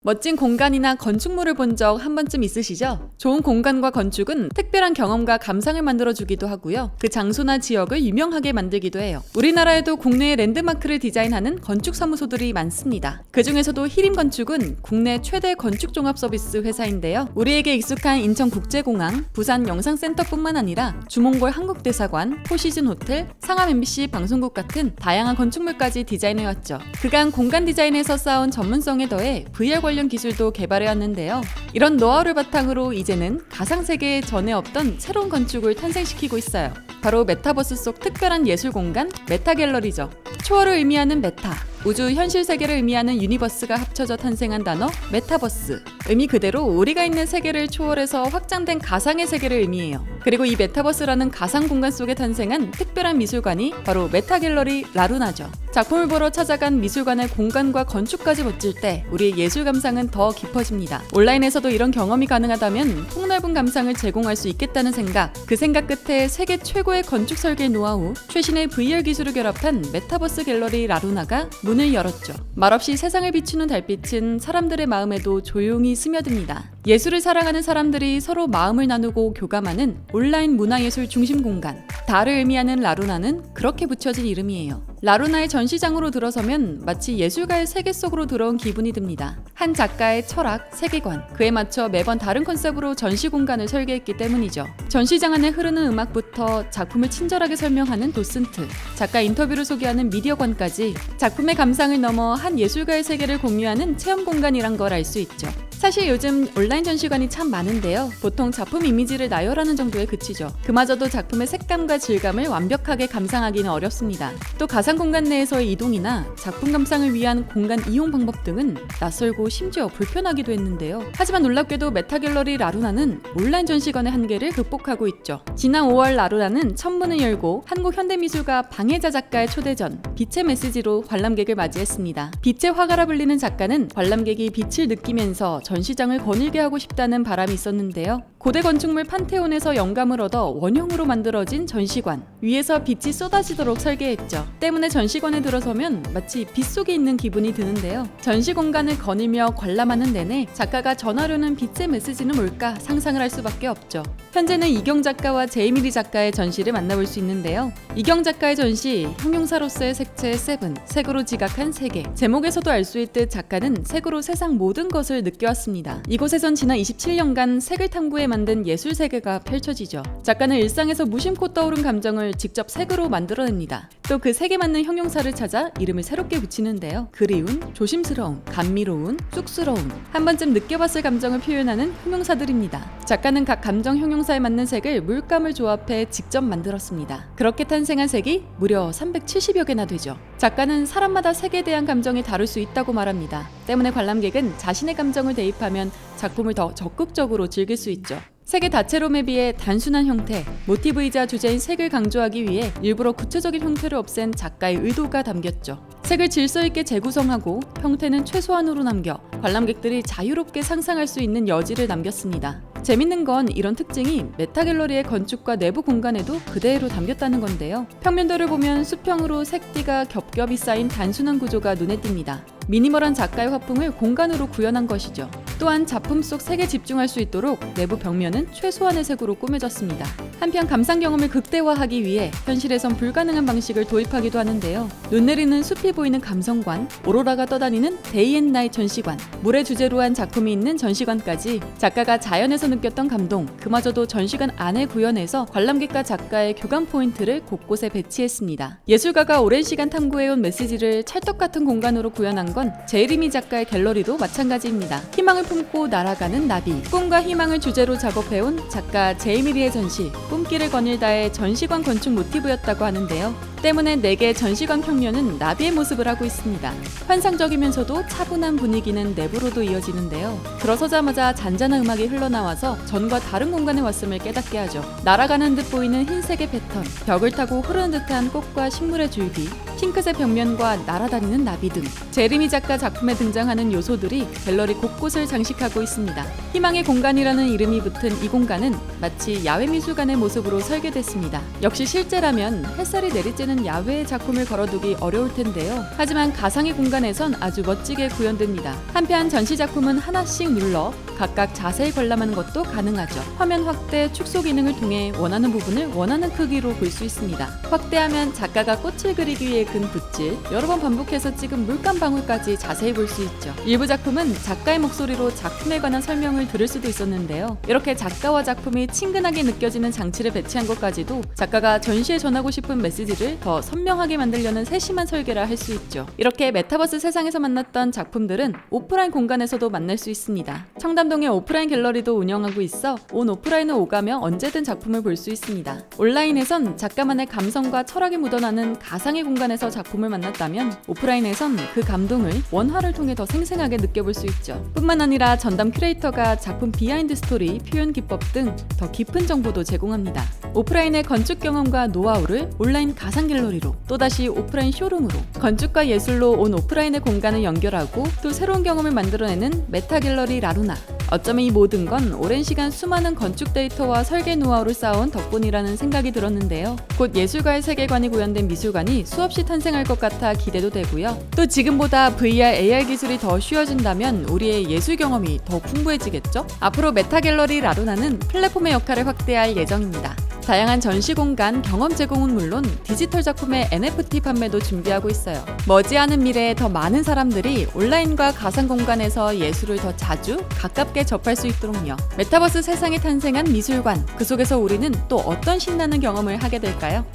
멋진 공간이나 건축물을 본 적 한 번쯤 있으시죠? 좋은 공간과 건축은 특별한 경험과 감상을 만들어주기도 하고요. 그 장소나 지역을 유명하게 만들기도 해요. 우리나라에도 국내의 랜드마크를 디자인하는 건축사무소들이 많습니다. 그 중에서도 히림건축은 국내 최대 건축종합서비스 회사인데요. 우리에게 익숙한 인천국제공항, 부산 영상센터뿐만 아니라 주몽골 한국대사관, 포시즌호텔, 상암 MBC 방송국 같은 다양한 건축물까지 디자인해왔죠. 그간 공간 디자인에서 쌓은 전문성에 더해 VR 관련 기술도 개발해왔는데요. 이런 노하우를 바탕으로 이제는 가상세계에 전에 없던 새로운 건축을 탄생시키고 있어요. 바로 메타버스 속 특별한 예술 공간 메타갤러리죠. 초월을 의미하는 메타, 우주 현실 세계를 의미하는 유니버스가 합쳐져 탄생한 단어 메타버스. 의미 그대로 우리가 있는 세계를 초월해서 확장된 가상의 세계를 의미해요. 그리고 이 메타버스라는 가상 공간 속에 탄생한 특별한 미술관이 바로 메타갤러리 라루나죠. 작품을 보러 찾아간 미술관의 공간과 건축까지 멋질 때 우리의 예술 감상은 더 깊어집니다. 온라인에서도 이런 경험이 가능하다면 폭넓은 감상을 제공할 수 있겠다는 생각, 그 생각 끝에 세계 최고의 건축 설계 노하우, 최신의 VR 기술을 결합한 메타버스 갤러리 라루나가 문을 열었죠. 말없이 세상을 비추는 달빛은 사람들의 마음에도 조용히 스며듭니다. 예술을 사랑하는 사람들이 서로 마음을 나누고 교감하는 온라인 문화예술 중심 공간. 달을 의미하는 라루나는 그렇게 붙여진 이름이에요. 라루나의 전시장으로 들어서면 마치 예술가의 세계 속으로 들어온 기분이 듭니다. 한 작가의 철학, 세계관, 그에 맞춰 매번 다른 컨셉으로 전시 공간을 설계했기 때문이죠. 전시장 안에 흐르는 음악부터 작품을 친절하게 설명하는 도슨트, 작가 인터뷰를 소개하는 미디어관까지 작품의 감상을 넘어 한 예술가의 세계를 공유하는 체험 공간이란 걸 알 수 있죠. 사실 요즘 온라인 전시관이 참 많은데요. 보통 작품 이미지를 나열하는 정도에 그치죠. 그마저도 작품의 색감과 질감을 완벽하게 감상하기는 어렵습니다. 또 가상 공간 내에서의 이동이나 작품 감상을 위한 공간 이용 방법 등은 낯설고 심지어 불편하기도 했는데요. 하지만 놀랍게도 메타갤러리 라루나는 온라인 전시관의 한계를 극복하고 있죠. 지난 5월 라루나는 첫 문을 열고 한국현대미술가 방혜자 작가의 초대전 빛의 메시지로 관람객을 맞이했습니다. 빛의 화가라 불리는 작가는 관람객이 빛을 느끼면서 전시장을 거닐게 하고 싶다는 바람이 있었는데요. 고대 건축물 판테온에서 영감을 얻어 원형으로 만들어진 전시관, 위에서 빛이 쏟아지도록 설계했죠. 때문에 전시관에 들어서면 마치 빛 속에 있는 기분이 드는데요. 전시 공간을 거닐며 관람하는 내내 작가가 전하려는 빛의 메시지는 뭘까 상상을 할 수밖에 없죠. 현재는 이경 작가와 제이미리 작가의 전시를 만나볼 수 있는데요. 이경 작가의 전시, 형용사로서의 색채 세븐, 색으로 지각한 세계. 제목에서도 알 수 있듯 작가는 색으로 세상 모든 것을 느껴왔습니다. 이곳에선 지난 27년간 색을 탐구해 만든 예술 세계가 펼쳐지죠. 작가는 일상에서 무심코 떠오른 감정을 직접 색으로 만들어냅니다. 또 그 색에 맞는 형용사를 찾아 이름을 새롭게 붙이는데요. 그리운, 조심스러운, 감미로운, 쑥스러운, 한 번쯤 느껴봤을 감정을 표현하는 형용사들입니다. 작가는 각 감정 형용사에 맞는 색을 물감을 조합해 직접 만들었습니다. 그렇게 탄생한 색이 무려 370여 개나 되죠. 작가는 사람마다 색에 대한 감정이 다를 수 있다고 말합니다. 때문에 관람객은 자신의 감정을 대입하면 작품을 더 적극적으로 즐길 수 있죠. 색의 다채로움에 비해 단순한 형태, 모티브이자 주제인 색을 강조하기 위해 일부러 구체적인 형태를 없앤 작가의 의도가 담겼죠. 색을 질서 있게 재구성하고 형태는 최소한으로 남겨 관람객들이 자유롭게 상상할 수 있는 여지를 남겼습니다. 재밌는 건 이런 특징이 메타갤러리의 건축과 내부 공간에도 그대로 담겼다는 건데요. 평면도를 보면 수평으로 색띠가 겹겹이 쌓인 단순한 구조가 눈에 띕니다. 미니멀한 작가의 화풍을 공간으로 구현한 것이죠. 또한 작품 속 색에 집중할 수 있도록 내부 벽면은 최소한의 색으로 꾸며졌습니다. 한편 감상 경험을 극대화하기 위해 현실에선 불가능한 방식을 도입하기도 하는데요. 눈 내리는 숲이 보이는 감성관, 오로라가 떠다니는 데이 앤 나잇 전시관, 물의 주제로 한 작품이 있는 전시관까지 작가가 자연에서 느꼈던 감동, 그마저도 전시관 안에 구현해서 관람객과 작가의 교감 포인트를 곳곳에 배치했습니다. 예술가가 오랜 시간 탐구해온 메시지를 찰떡 같은 공간으로 구현한 건 제이미리 작가의 갤러리도 마찬가지입니다. 희망을 품고 날아가는 나비, 꿈과 희망을 주제로 작업해온 작가 제이미리의 전시, 꿈길을 거닐다의 전시관 건축 모티브였다고 하는데요. 때문에 4개의 전시관 평면은 나비의 모습을 하고 있습니다. 환상적이면서도 차분한 분위기는 내부로도 이어지는데요. 들어서자마자 잔잔한 음악이 흘러나와서 전과 다른 공간에 왔음을 깨닫게 하죠. 날아가는 듯 보이는 흰색의 패턴, 벽을 타고 흐르는 듯한 꽃과 식물의 줄기, 핑크색 벽면과 날아다니는 나비 등 제리미 작가 작품에 등장하는 요소들이 갤러리 곳곳을 장식하고 있습니다. 희망의 공간이라는 이름이 붙은 이 공간은 마치 야외 미술관의 모습으로 설계됐습니다. 역시 실제라면 햇살이 내리쬐는 야외에 작품을 걸어두기 어려울 텐데요. 하지만 가상의 공간에선 아주 멋지게 구현됩니다. 한편 전시 작품은 하나씩 눌러 각각 자세히 관람하는 것도 가능하죠. 화면 확대, 축소 기능을 통해 원하는 부분을 원하는 크기로 볼 수 있습니다. 확대하면 작가가 꽃을 그리기 위해 근 붓질, 여러 번 반복해서 찍은 물감 방울까지 자세히 볼 수 있죠. 일부 작품은 작가의 목소리로 작품에 관한 설명을 들을 수도 있었는데요. 이렇게 작가와 작품이 친근하게 느껴지는 장치를 배치한 것까지도 작가가 전시에 전하고 싶은 메시지를 더 선명하게 만들려는 세심한 설계라 할 수 있죠. 이렇게 메타버스 세상에서 만났던 작품들은 오프라인 공간에서도 만날 수 있습니다. 청담동에 오프라인 갤러리도 운영하고 있어 온 오프라인을 오가며 언제든 작품을 볼 수 있습니다. 온라인에선 작가만의 감성과 철학이 묻어나는 가상의 공간에서 작품을 만났다면 오프라인에선 그 감동을 원화를 통해 더 생생하게 느껴볼 수 있죠. 뿐만 아니라 전담 큐레이터가 작품 비하인드 스토리, 표현 기법 등 더 깊은 정보도 제공합니다. 오프라인의 건축 경험과 노하우를 온라인 가상 갤러리로, 또다시 오프라인 쇼룸으로, 건축과 예술로 온 오프라인의 공간을 연결하고 또 새로운 경험을 만들어내는 메타 갤러리 라루나. 어쩌면 이 모든 건 오랜 시간 수많은 건축 데이터와 설계 노하우를 쌓아온 덕분이라는 생각이 들었는데요. 곧 예술가의 세계관이 구현된 미술관이 수없이 탄생할 것 같아 기대도 되고요. 또 지금보다 VR, AR 기술이 더 쉬워진다면 우리의 예술 경험이 더 풍부해지겠죠? 앞으로 메타 갤러리 라루나는 플랫폼의 역할을 확대할 예정입니다. 다양한 전시 공간, 경험 제공은 물론 디지털 작품의 NFT 판매도 준비하고 있어요. 머지않은 미래에 더 많은 사람들이 온라인과 가상 공간에서 예술을 더 자주, 가깝게 접할 수 있도록요. 메타버스 세상에 탄생한 미술관, 그 속에서 우리는 또 어떤 신나는 경험을 하게 될까요?